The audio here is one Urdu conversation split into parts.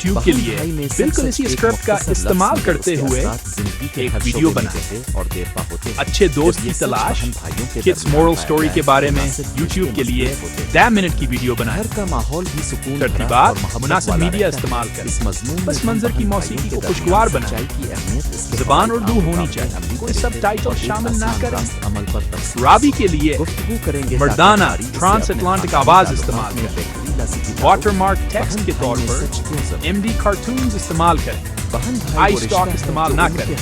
YouTube کے لیے بالکل اسی اسکرپٹ کا استعمال کرتے ہوئے ایک ویڈیو بنائے. اچھے دوست کی تلاش کڈس مورل سٹوری کے بارے میں YouTube کے لیے 10 منٹ کی ویڈیو بنائے. ترتیبات مناسب میڈیا استعمال کریں. پس منظر کی موسیقی کو خوشگوار بنائیں. زبان اردو ہونی چاہیے. کوئی سب ٹائٹل شامل نہ کریں. راوی کے لیے مردانہ ٹرانس اٹلانٹک آواز استعمال کریں. واٹر مارک ٹیکسٹ کے طور پر MD کارٹونز استعمال کریں. آئی اسٹاک استعمال نہ کریں.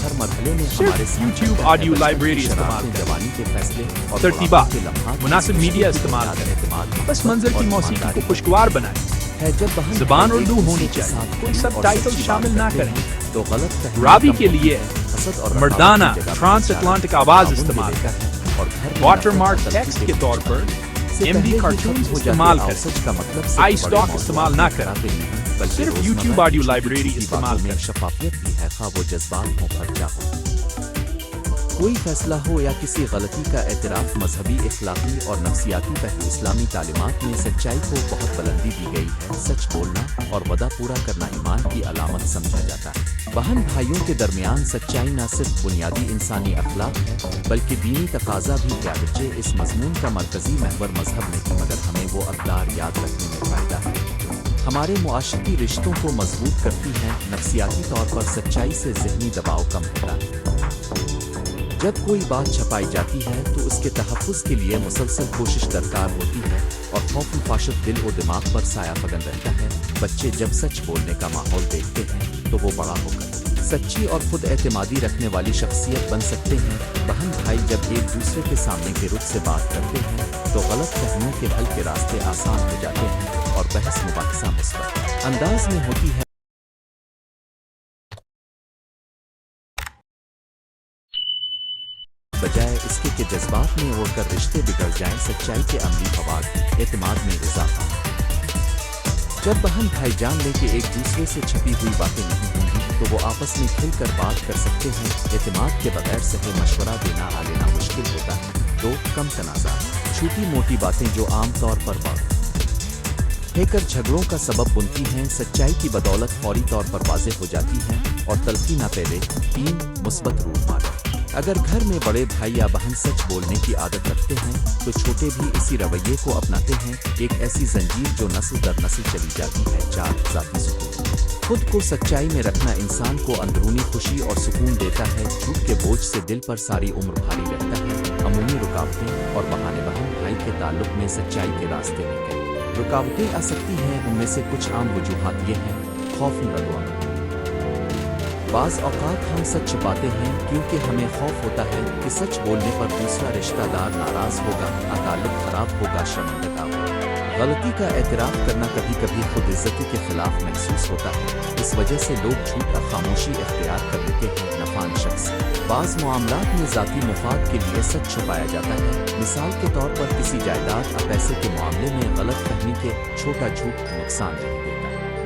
صرف YouTube آڈیو لائبریری استعمال کریں. ترتیبات مناسب میڈیا استعمال کریں. پس منظر کی موسیقی کو خوشگوار بنائیں. زبان اردو ہونی چاہیے. کوئی سب ٹائٹل شامل نہ کریں. راوی کے لیے مردانہ ٹرانس اٹلانٹک آواز استعمال کریں. واٹر مارک ٹیکسٹ کے طور پر MD کارٹونز استعمال کریں. آئی اسٹاک استعمال نہ کریں. صرف YouTube آڈیو لائبریری استعمال کریں. شفافیت بھی ہے، خواہ وہ جذبات ہو خرچہ ہو. کوئی فیصلہ ہو یا کسی غلطی کا اعتراف مذہبی، اخلاقی اور نفسیاتی پہلو اسلامی تعلیمات میں سچائی کو بہت بلندی دی گئی ہے. سچ بولنا اور وعدہ پورا کرنا ایمان کی علامت سمجھا جاتا ہے. بہن بھائیوں کے درمیان سچائی نہ صرف بنیادی انسانی اخلاق ہے بلکہ دینی تقاضا بھی ہے. اگرچہ اس مضمون کا مرکزی محور مذہب نہیں، مگر ہمیں وہ اقدار یاد رکھنے میں فائدہ ہے. ہمارے معاشرتی رشتوں کو مضبوط کرتی ہیں. نفسیاتی طور پر سچائی سے ذہنی دباؤ کم ہوتا ہے. جب کوئی بات چھپائی جاتی ہے تو اس کے تحفظ کے لیے مسلسل کوشش درکار ہوتی ہے اور خوف و خشیت دل و دماغ پر سایہ فگن رہتا ہے. بچے جب سچ بولنے کا ماحول دیکھتے ہیں تو وہ بڑا ہو کر سچی اور خود اعتمادی رکھنے والی شخصیت بن سکتے ہیں. بہن بھائی جب ایک دوسرے کے سامنے کے رخ سے بات کرتے ہیں تو غلط فہمیوں کے حل کے راستے آسان ہو جاتے ہیں اور بحث مباحثہ مثبت انداز میں ہوتی ہے. بجائے اس کے کہ جذبات میں اوڑھ کر رشتے بگڑ جائیں. سچائی کے عملی فوائد: اعتماد میں اضافہ. جب بہن بھائی جان لے کے ایک دوسرے سے چھپی ہوئی باتیں نہیں ہوں گی تو وہ آپس میں کھل کر بات کر سکتے ہیں. اعتماد کے بغیر صحیح مشورہ دینا لینا مشکل ہوتا ہے. 2. کم تنازع. چھوٹی موٹی باتیں جو عام طور پر بڑھ کر جھگڑوں کا سبب بنتی ہیں سچائی کی بدولت فوری طور پر واضح ہو جاتی ہیں اور تلخی نہ پھیلے. 3. مثبت رول. اگر گھر میں بڑے بھائی یا بہن سچ بولنے کی عادت رکھتے ہیں تو چھوٹے بھی اسی رویے کو اپناتے ہیں. ایک ایسی زنجیر جو نسل در نسل چلی جاتی ہے. 4. ذاتی سکون. خود کو سچائی میں رکھنا انسان کو اندرونی خوشی اور سکون دیتا ہے. جھوٹ کے بوجھ سے دل پر ساری عمر بھاری رہتا ہے. عمومی رکاوٹیں اور بہانے. بہن بھائی کے تعلق میں سچائی کے راستے میں کئی رکاوٹیں آ سکتی ہیں. ان میں سے کچھ عام وجوہات یہ ہیں: خوف رضوا. بعض اوقات ہم سچ چھپاتے ہیں کیونکہ ہمیں خوف ہوتا ہے کہ سچ بولنے پر دوسرا رشتہ دار ناراض ہوگا، تعلق خراب ہوگا، شرمندہ ہوگا. غلطی کا اعتراف کرنا کبھی کبھی خود عزتی کے خلاف محسوس ہوتا ہے. اس وجہ سے لوگ جھوٹ اور خاموشی اختیار کر لیتے ہیں. نفعان شخص. بعض معاملات میں ذاتی مفاد کے لیے سچ چھپایا جاتا ہے. مثال کے طور پر کسی جائیداد یا پیسے کے معاملے میں غلط فہمی کے چھوٹا جھوٹ نقصان نہیں دیتا.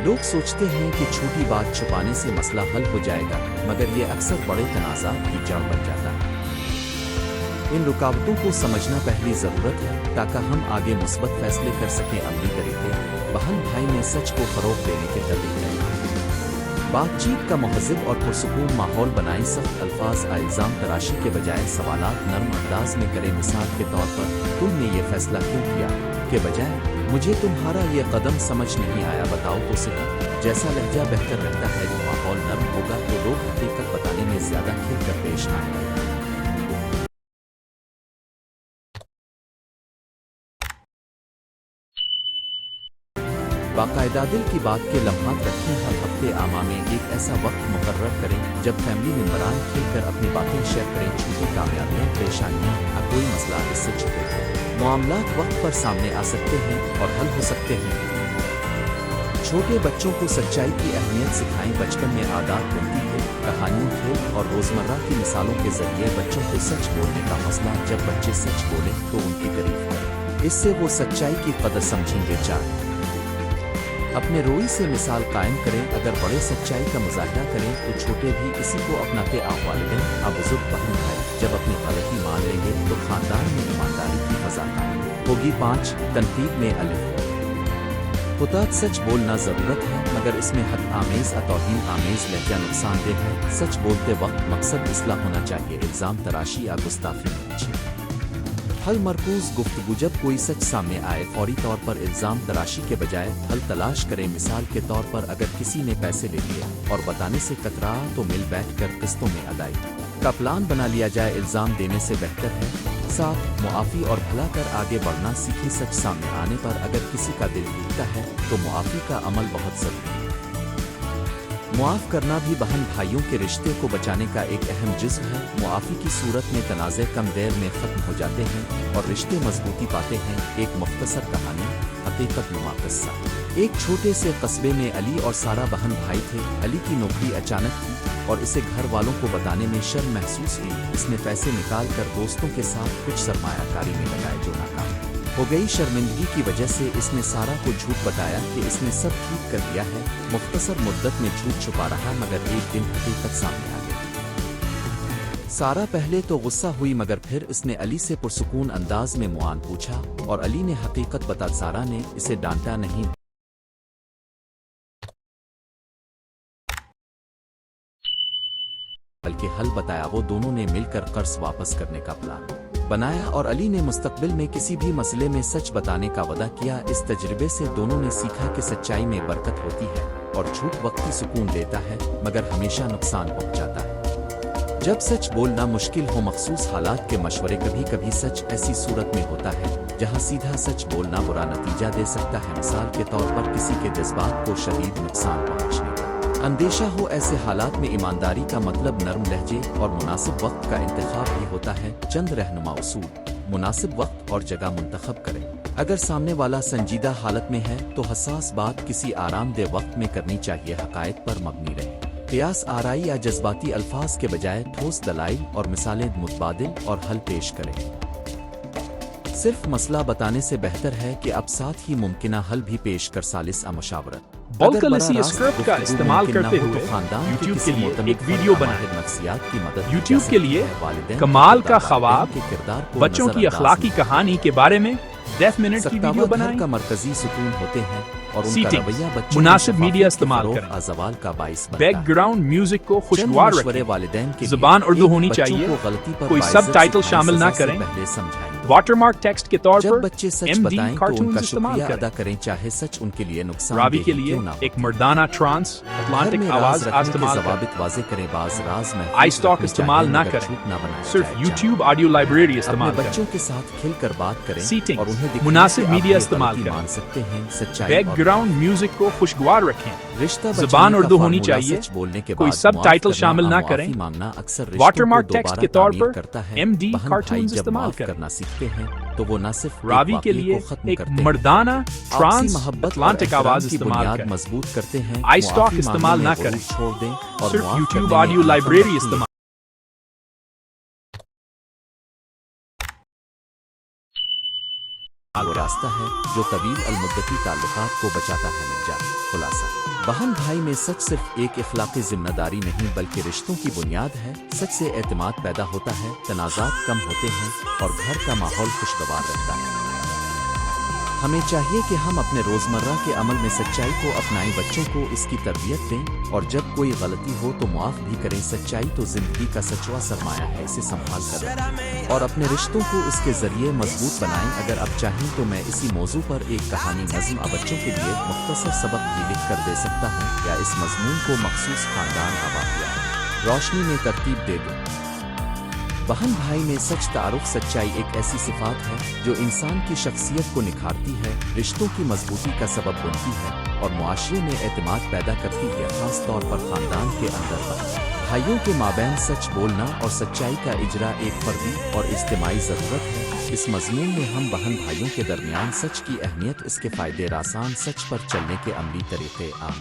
لوگ سوچتے ہیں کہ چھوٹی بات چھپانے سے مسئلہ حل ہو جائے گا، مگر یہ اکثر بڑے تنازعات کی جڑ بن جاتا ہے. ان رکاوٹوں کو سمجھنا پہلی ضرورت ہے تاکہ ہم آگے مثبت فیصلے کر سکیں. عملی طریقے: بہن بھائی میں سچ کو فروغ دینے کے طریقے. بات چیت کا مہذب اور پرسکون ماحول بنائیں. سخت الفاظ یا الزام تراشی کے بجائے سوالات نرم انداز میں کریں. مثال کے طور پر، تم نے یہ فیصلہ کیوں کیا، کے بجائے مجھے تمہارا یہ قدم سمجھ نہیں آیا، بتاؤ تو صحیح. جیسا لہجہ بہتر رہتا ہے، ماحول نرم ہوگا تو لوگ حقیقت بتانے میں زیادہ کھل کر پیش آئیں گے. باقاعدہ دل کی بات کے لمحات رکھیں. ہر ہفتے عامہ میں ایک ایسا وقت مقرر کریں جب فیملی ممبران کھل کر اپنی باتیں شیئر کریں. چھوٹی کامیابیاں، پریشانیاں یا کوئی مسئلہ اس سے چھپے ہیں. معاملات وقت پر سامنے آ سکتے ہیں اور حل ہو سکتے ہیں. چھوٹے بچوں کو سچائی کی اہمیت سکھائیں. بچپن میں عادات بنتی ہے. کہانیوں، کھیل اور روزمرہ کی مثالوں کے ذریعے بچوں کو سچ بولنے کا حوصلہ. جب بچے سچ بولیں تو ان کی تعریف کریں، اس سے وہ سچائی کی قدر سمجھیں گے. 4. اپنے روی سے مثال قائم کریں. اگر بڑے سچائی کا مظاہرہ کریں تو چھوٹے بھی اسی کو اپناتے. والدین اور بزرگ بہن بھائی جب اپنی غلطی مان لیں گے تو خاندان میں ایمانداری کی فضا قائم ہوگی. 5. تنقید میں الف. خطات سچ بولنا ضرورت ہے مگر اس میں حد آمیز توہین آمیز لہجہ نقصان دہ ہے۔ سچ بولتے وقت مقصد اصلاح ہونا چاہیے، الزام تراشی یا گستاخی نہیں چاہیے۔ حل مرکوز گفتگو، جب کوئی سچ سامنے آئے فوری طور پر الزام تراشی کے بجائے حل تلاش کریں۔ مثال کے طور پر اگر کسی نے پیسے لے لیے اور بتانے سے کترا تو مل بیٹھ کر قسطوں میں ادائیگی کا پلان بنا لیا جائے، الزام دینے سے بہتر ہے۔ ساتھ معافی اور بھلا کر آگے بڑھنا سیکھیں۔ سچ سامنے آنے پر اگر کسی کا دل ٹوٹتا ہے تو معافی کا عمل بہت ضروری ہے۔ معاف کرنا بھی بہن بھائیوں کے رشتے کو بچانے کا ایک اہم جزو ہے۔ معافی کی صورت میں تنازع کم دیر میں ختم ہو جاتے ہیں اور رشتے مضبوطی پاتے ہیں۔ ایک مختصر کہانی، حقیقت نما قصہ۔ ایک چھوٹے سے قصبے میں علی اور سارہ بہن بھائی تھے۔ علی کی نوکری اچانک تھی اور اسے گھر والوں کو بتانے میں شرم محسوس ہوئی۔ اس نے پیسے نکال کر دوستوں کے ساتھ کچھ سرمایہ کاری میں لگائے جو ناکام ہو گئی۔ شرمندگی کی وجہ سے اس نے سارہ کو جھوٹ بتایا کہ اس نے سب ٹھیک کر دیا ہے۔ مختصر مدت میں جھوٹ چھپا رہا مگر ایک دن حقیقت سامنے آ گئی۔ سارہ پہلے تو غصہ ہوئی مگر پھر اس نے علی سے پرسکون انداز میں معان پوچھا اور علی نے حقیقت بتا۔ سارہ نے اسے ڈانٹا نہیں بلکہ حل بتایا۔ وہ دونوں نے مل کر قرض واپس کرنے کا پلان بنایا اور علی نے مستقبل میں کسی بھی مسئلے میں سچ بتانے کا وعدہ کیا۔ اس تجربے سے دونوں نے سیکھا کہ سچائی میں برکت ہوتی ہے اور جھوٹ وقتی سکون دیتا ہے مگر ہمیشہ نقصان پہنچاتا ہے۔ جب سچ بولنا مشکل ہو، مخصوص حالات کے مشورے، کبھی کبھی سچ ایسی صورت میں ہوتا ہے جہاں سیدھا سچ بولنا برا نتیجہ دے سکتا ہے۔ مثال کے طور پر کسی کے جذبات کو شدید نقصان پہنچنے کا اندیشہ ہو، ایسے حالات میں ایمانداری کا مطلب نرم لہجے اور مناسب وقت کا انتخاب بھی ہوتا ہے۔ چند رہنما اصول: مناسب وقت اور جگہ منتخب کریں۔ اگر سامنے والا سنجیدہ حالت میں ہے تو حساس بات کسی آرام دہ وقت میں کرنی چاہیے، حقائق پر مبنی رہے۔ قیاس آرائی یا جذباتی الفاظ کے بجائے ٹھوس دلائل اور مثالیں متبادل اور حل پیش کریں۔ صرف مسئلہ بتانے سے بہتر ہے کہ اب ساتھ ہی ممکنہ حل بھی پیش کر سالس مشاورت۔ بولکلسی اسکرپٹ کا استعمال کرتے ہوئے یوٹیوب کے لیے ایک ویڈیو بنائیں۔ نفسیات کی مدد یوٹیوب کے لیے کمال کا خواب، بچوں کی اخلاقی کہانی کے بارے میں 10 منٹ کی ویڈیو بنائیں۔ کا مرکزی ستون ہوتے ہیں اور ان کا رویہ بچوں مناسب میڈیا استعمال کریں۔ زوال کا باعث بنتا ہے۔ بیک گراؤنڈ میوزک کو خوشگوار رکھیں۔ والدین کی زبان اردو ہونی چاہیے، کوئی سب ٹائٹل شامل نہ کریں۔ واٹر مارک ٹیکسٹ کے طور جب پر بچے سچ MD بتائیں تو ان کارٹونز کا استعمال شکریہ کریں۔ ادا کریں، چاہے سچ ان کے لیے نقصان راوی دہ کے ہی لیے کیوں نہ ہو۔ ایک مردانہ ٹرانس گھر اٹلانٹک میں آواز راز رکھنے کے استعمال کریں۔ ضوابط واضح کریں، بعض راز محفوظ آئی اسٹاک رکھنے استعمال چاہیے نہ مگر کریں، جھوٹ نہ بنایا صرف جائے۔ یوٹیوب آڈیو لائبریری اپنے استعمال بچوں کریں۔ کے ساتھ کھل کر بات کریں Settings، اور انہیں دکھائیں مناسب کہ آپ میڈیا یہ استعمال غلطی کریں۔ مان سکتے ہیں۔ سچائی بیک اور گراؤنڈ میوزک کو خوشگوار رکھیں۔ رشتہ زبان بچانے کا اردو ہونی فارمولا چاہیے، سچ بولنے کے کوئی بعد سب معاف ٹائٹل کرنا شامل نہ اور کریں۔ معافی مانگنا اکثر رشتوں واٹر کو مارک ٹیکسٹ دوبارہ کے طور تعمیر پر کرتا ہے۔ MD بہن بھائی کارٹونز جب استعمال معاف کریں۔ کرنا سیکھتے ہیں تو وہ نہ صرف ایک راوی کے واقعے لیے کو ختم ایک کرتے ہیں، مردانہ آپسی ٹرانس محبت اور اٹلانٹک احترام آواز کی استعمال بنیاد کریں۔ مضبوط کرتے ہیں۔ آئی اسٹاک معافی استعمال مانگنے نہ میں کریں، غرور چھوڑ دیں اور صرف معاف یوٹیوب کرنے میں آڈیو عمل لائبریری رکھیں۔ استعمال وہ راستہ ہے جو طویل المدتی تعلقات کو بچاتا ہے۔ مرجع خلاصہ: بہن بھائی میں سچ صرف ایک اخلاقی ذمہ داری نہیں بلکہ رشتوں کی بنیاد ہے۔ سچ سے اعتماد پیدا ہوتا ہے، تنازعات کم ہوتے ہیں اور گھر کا ماحول خوشگوار رہتا ہے۔ ہمیں چاہیے کہ ہم اپنے روزمرہ کے عمل میں سچائی کو اپنائیں، بچوں کو اس کی تربیت دیں اور جب کوئی غلطی ہو تو معاف بھی کریں۔ سچائی تو زندگی کا سچواں سرمایہ ہے، اسے سنبھال کر رکھیں اور اپنے رشتوں کو اس کے ذریعے مضبوط بنائیں۔ اگر اب چاہیں تو میں اسی موضوع پر ایک کہانی نظم بچوں کے لیے مختصر سبق بھی لکھ کر دے سکتا ہوں، یا اس مضمون کو مخصوص خاندان واقعہ روشنی میں ترتیب دے دوں۔ بہن بھائی میں سچ تعارف: سچائی ایک ایسی صفات ہے جو انسان کی شخصیت کو نکھارتی ہے، رشتوں کی مضبوطی کا سبب بنتی ہے اور معاشرے میں اعتماد پیدا کرتی ہے، خاص طور پر خاندان کے اندر بہن بھائیوں کے مابین۔ سچ بولنا اور سچائی کا اجرا ایک فردی اور اجتماعی ضرورت ہے۔ اس مضمون میں ہم بہن بھائیوں کے درمیان سچ کی اہمیت، اس کے فائدے، راسان سچ پر چلنے کے عملی طریقے، عام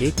1,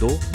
2,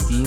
3,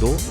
2,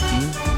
3,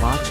5,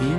3.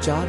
4.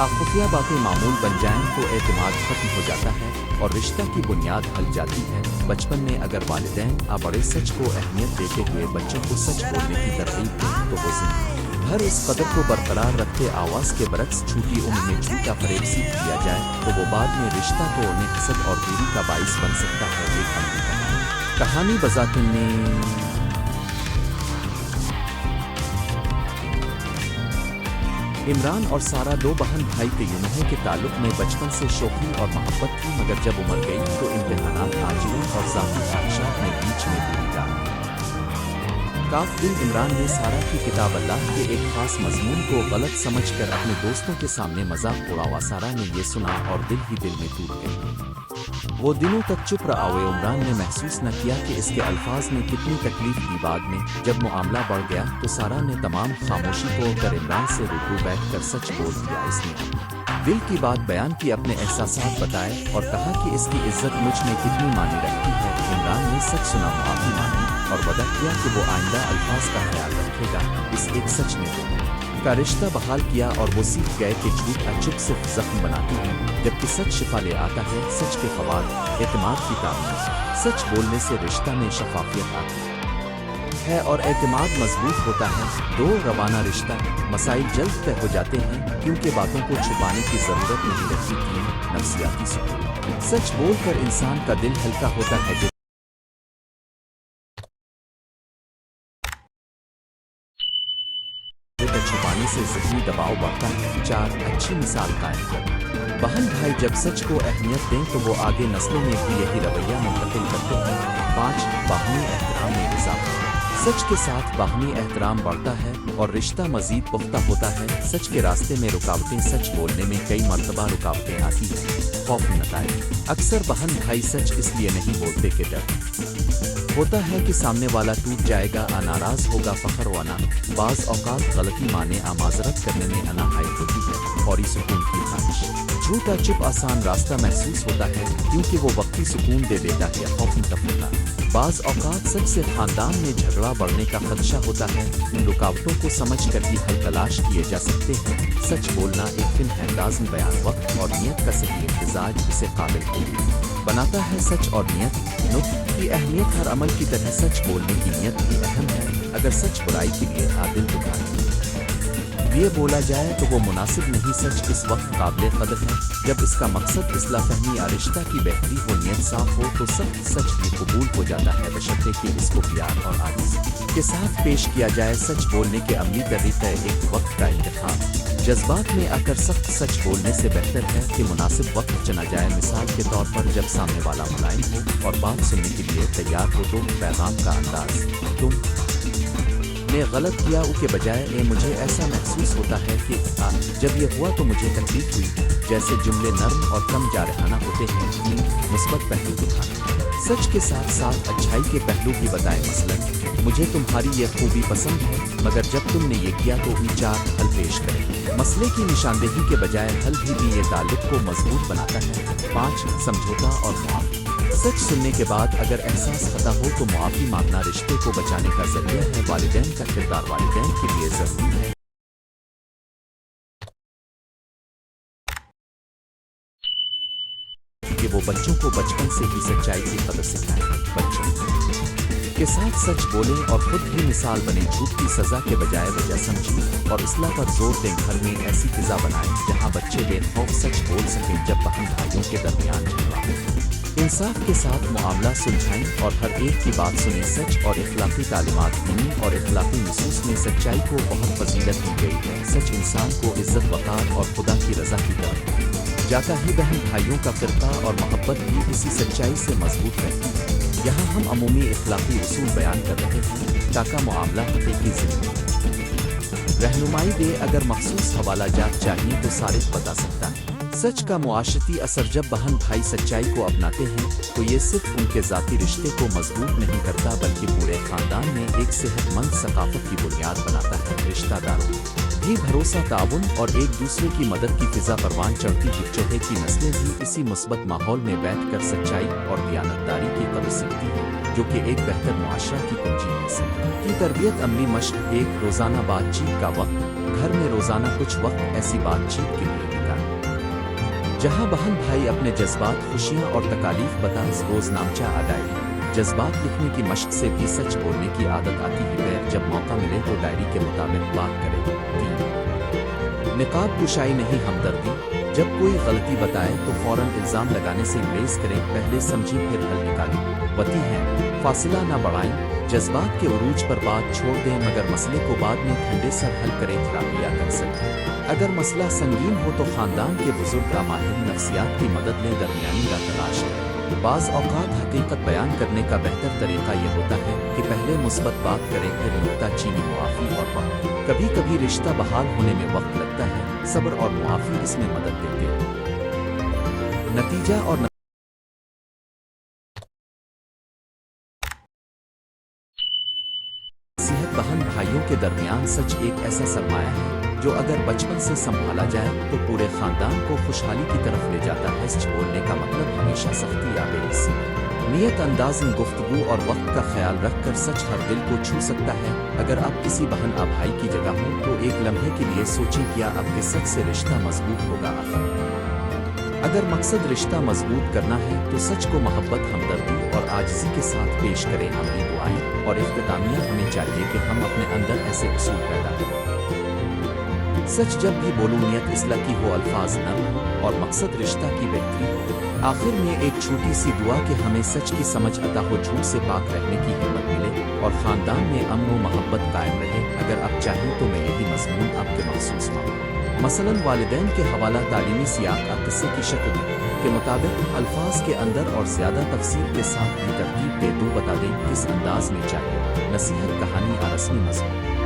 خفیہ باتیں معمول بن جائیں تو اعتماد ختم ہو جاتا ہے اور رشتہ کی بنیاد ہل جاتی ہے۔ بچپن میں اگر والدین بڑے سچ کو اہمیت دیتے ہوئے بچوں کو سچ بولنے کی ترغیب دیں تو وہ زندگی بھر اس قدر کو برقرار رکھتے آواز کے برعکس چھوٹی عمر میں جھوٹا فریب سیکھ لیا جائے تو وہ بعد میں رشتہ توڑنے حسد اور دوری کا باعث بن سکتا ہے۔ ایک عملی کہانی بذات عمران اور سارہ دو بہن بھائی تھے۔ انہیں کے تعلق میں بچپن سے شوخی اور محبت تھی، مگر جب عمر گئی تو امتحانات، آجزی اور ذاتی خواہشات نے بیچ میں دوری ڈال دی۔ کاف دن عمران نے سارہ کی کتاب اللہ کے ایک خاص مضمون کو غلط سمجھ کر اپنے دوستوں کے سامنے مذاق اڑاوا۔ سارہ نے یہ سنا اور دل ہی دل میں ٹوٹ گئی۔ وہ دنوں تک چپ رہا ہوئے عمران نے محسوس نہ کیا کہ اس کے الفاظ میں کتنی تکلیف دی۔ بعد میں جب معاملہ بڑھ گیا تو سارہ نے تمام خاموشی توڑ کر عمران سے روبرو بیٹھ کر سچ بول دیا۔ اس نے دل کی بات بیان کی، اپنے احساسات بتائے اور کہا کہ اس کی عزت مجھ میں کتنی معنی رکھتی ہے۔ عمران نے سچ سنا، معافی مانگی اور وعدہ کیا کہ وہ آئندہ الفاظ کا خیال رکھے گا۔ اس ایک سچ نے کا رشتہ بحال کیا اور وہ سیکھ گئے کہ جھوٹ چپ صرف زخم بناتی ہے جبکہ سچ شفا لے آتا ہے۔ سچ کے فوائد: اعتماد کی تعمیر: سچ بولنے سے رشتہ میں شفافیت آتی ہے اور اعتماد مضبوط ہوتا ہے۔ دو روانہ رشتہ: مسائل جلد طے ہو جاتے ہیں کیونکہ باتوں کو چھپانے کی ضرورت نہیں رہتی۔ نفسیاتی سکون: سچ بول کر انسان کا دل ہلکا ہوتا ہے جو چھپانے سے ذہنی دباؤ بڑھتا ہے۔ 4 اچھی مثال قائم کرنا: بہن بھائی جب سچ کو اہمیت دیں تو وہ آگے نسلوں میں بھی یہی رویہ منتقل کرتے ہیں۔ 5 باہمی احترام میں اضافہ: سچ کے ساتھ باہمی احترام بڑھتا ہے اور رشتہ مزید پختہ ہوتا ہے۔ سچ کے راستے میں رکاوٹیں: سچ بولنے میں کئی مرتبہ رکاوٹیں آتی ہیں۔ خوف نتائج: اکثر بہن بھائی سچ اس لیے نہیں بولتے کہ ڈر ہوتا ہے کہ سامنے والا ٹوٹ جائے گا، ناراض ہوگا۔ فخر وانا: بعض اوقات غلطی مانے معذرت کرنے میں حائل ہوتی ہے۔ فوری سکون کی خواہش: جھوٹا چپ آسان راستہ محسوس ہوتا ہے کیونکہ وہ وقتی سکون دے دیتا ہے۔ خوف تفریح: بعض اوقات سچ سے خاندان میں جھگڑا بڑھنے کا خدشہ ہوتا ہے۔ ان رکاوٹوں کو سمجھ کر ہی حل تلاش کیے جا سکتے ہیں۔ سچ بولنا ایک فن ہے، لازم بیان، وقت اور نیت کا صحیح امتزاج اسے قابل بناتا ہے۔ سچ اور نیت: نطق کی اہمیت: ہر عمل کی طرح سچ بولنے کی نیت بھی اہم ہے۔ اگر سچ برائی کے لیے عادل یہ بولا جائے تو وہ مناسب نہیں۔ سچ اس وقت قابل قدر ہے جب اس کا مقصد اصلاح فہمی یا رشتہ کی بہتری ہو۔ نیت صاف ہو تو سخت سچ بھی قبول ہو جاتا ہے، بشرطے کہ اس کو پیار اور عاجزی کے ساتھ پیش کیا جائے۔ سچ بولنے کے عملی طریقہ: ایک وقت کا انتخاب: جذبات میں آ کر سخت سچ بولنے سے بہتر ہے کہ مناسب وقت چنا جائے۔ مثال کے طور پر جب سامنے والا ملائم ہو اور بات سننے کے لیے تیار ہو تو پیغام کا انداز: تم نے غلط کیا کے بجائے مجھے ایسا محسوس ہوتا ہے کہ جب یہ ہوا تو مجھے تکلیف ہوئی، جیسے جملے نرم اور کم جارحانہ ہوتے ہیں۔ مثبت پہلو دکھانا: سچ کے ساتھ ساتھ اچھائی کے پہلو بھی بتائیں۔ مثلاً مجھے تمہاری یہ خوبی پسند ہے، مگر جب تم نے یہ کیا تو 4 حل پیش کریں۔ مسئلے کی نشاندہی کے بجائے حل بھی یہ تعلق کو مضبوط بناتا ہے۔ 5 سمجھوتا اور معافی: سچ سننے کے بعد اگر احساس خطا ہو تو معافی مانگنا رشتے کو بچانے کا ذریعہ ہے۔ والدین کا کردار: والدین کے لیے ضروری ہے کہ وہ بچوں کو بچپن سے ہی سچائی کی قدر سکھائیں۔ بچوں کے ساتھ سچ بولیں اور خود بھی مثال بنیں۔ جھوٹ کی سزا کے بجائے وجہ سمجھیں اور اصلاح پر زور دیں۔ گھر میں ایسی فضا بنائیں جہاں بچے بے خوف سچ بول سکیں۔ جب بہن بھائیوں کے درمیان جھگڑا ہو، انصاف کے ساتھ معاملہ سلجھائیں اور ہر ایک کی بات سنیں۔ سچ اور اخلاقی تعلیمات: دینی اور اخلاقی نصوص میں سچائی کو بہت فضیلت دی گئی ہے۔ سچ انسان کو عزت، وقار اور خدا کی رضا کی طرف جاتا ہے۔ بہن بھائیوں کا فرقہ اور محبت بھی اسی سچائی سے مضبوط رہتی ہے۔ یہاں ہم عمومی اخلاقی اصول بیان کر رہے ہیں تاکہ معاملہ حقیقی زندگی رہنمائی دے۔ اگر مخصوص حوالہ جات چاہیے تو صارف بتا سکتا ہے۔ سچ کا معاشرتی اثر: جب بہن بھائی سچائی کو اپناتے ہیں تو یہ صرف ان کے ذاتی رشتے کو مضبوط نہیں کرتا بلکہ پورے خاندان میں ایک صحت مند ثقافت کی بنیاد بناتا ہے۔ رشتہ داروں بھی بھروسہ، تعاون اور ایک دوسرے کی مدد کی فضا پروان چڑھتی ہے۔ چوہے کی نسلیں بھی اسی مثبت ماحول میں بیٹھ کر سچائی اور دیانتداری کی قدر سیکھتی ہیں، جو کہ ایک بہتر معاشرہ کی کنجی ہے۔ کی تربیت عملی مشق: 1 روزانہ بات چیت کا وقت: گھر میں روزانہ کچھ وقت ایسی بات چیت کے لیے نکالیں جہاں بہن بھائی اپنے جذبات، خوشیاں اور تکالیف بتا روز نامچہ ڈائری جذبات لکھنے کی مشق سے بھی سچ بولنے کی عادت آتی ہے۔ جب موقع ملے تو ڈائری کے مطابق بات کرے۔ 3 نقاب کشائی نہیں ہمدردی، جب کوئی غلطی بتائے تو فوراً الزام لگانے سے گریز کریں، پہلے سمجھی پھر حل نکالیں۔ پتی ہیں، فاصلہ نہ بڑھائیں، جذبات کے عروج پر بات چھوڑ دیں مگر مسئلے کو بعد میں ٹھنڈے سر حل کریں۔ تھراپی یا کنسلٹ، اگر مسئلہ سنگین ہو تو خاندان کے بزرگ کا ماہر نفسیات کی مدد لیں، درمیانی کا تلاش کریں۔ بعض اوقات حقیقت بیان کرنے کا بہتر طریقہ یہ ہوتا ہے کہ پہلے مثبت بات کریں پھر نکتہ چینی معافی اور وقت۔ کبھی کبھی رشتہ بحال ہونے میں وقت لگتا ہے، صبر اور معافی اس میں مدد دیتے ہیں۔ نتیجہ اور نصیحت، بہن بھائیوں کے درمیان سچ ایک ایسا سرمایہ ہے جو اگر بچپن سے سنبھالا جائے تو پورے خاندان کو خوشحالی کی طرف لے جاتا ہے۔ سچ بولنے کا مطلب ہمیشہ سختی یا بے حسی، نیت انداز گفتگو اور وقت کا خیال رکھ کر سچ ہر دل کو چھو سکتا ہے۔ اگر آپ کسی بہن بھائی کی جگہ ہوں تو ایک لمحے کے لیے سوچیں کیا آپ کے سچ سے رشتہ مضبوط ہوگا۔ اگر مقصد رشتہ مضبوط کرنا ہے تو سچ کو محبت، ہمدردی اور عاجزی کے ساتھ پیش کریں۔ عملی دعائیں اور اختتامیہ، ہمیں چاہیے کہ ہم اپنے اندر ایسے اصول پیدا کریں۔ سچ جب بھی بولوں، نیت اصلاح کی ہو، الفاظ نرم ہو اور مقصد رشتہ کی بہتری ہو۔ آخر میں ایک چھوٹی سی دعا کہ ہمیں سچ کی سمجھ عطا ہو، جھوٹ سے پاک رہنے کی ہمت ملے اور خاندان میں امن و محبت قائم رہے۔ اگر آپ چاہیں تو میں یہی مضمون آپ کے مخصوص مثلاً والدین کے حوالہ، تعلیمی سیاق قصے کی شکل کے مطابق الفاظ کے اندر اور زیادہ تفصیل کے ساتھ بھی ترتیب دے دو، بتا دیں کس انداز میں چاہیے۔ نصیحت، کہانی یا رسمی مضمون۔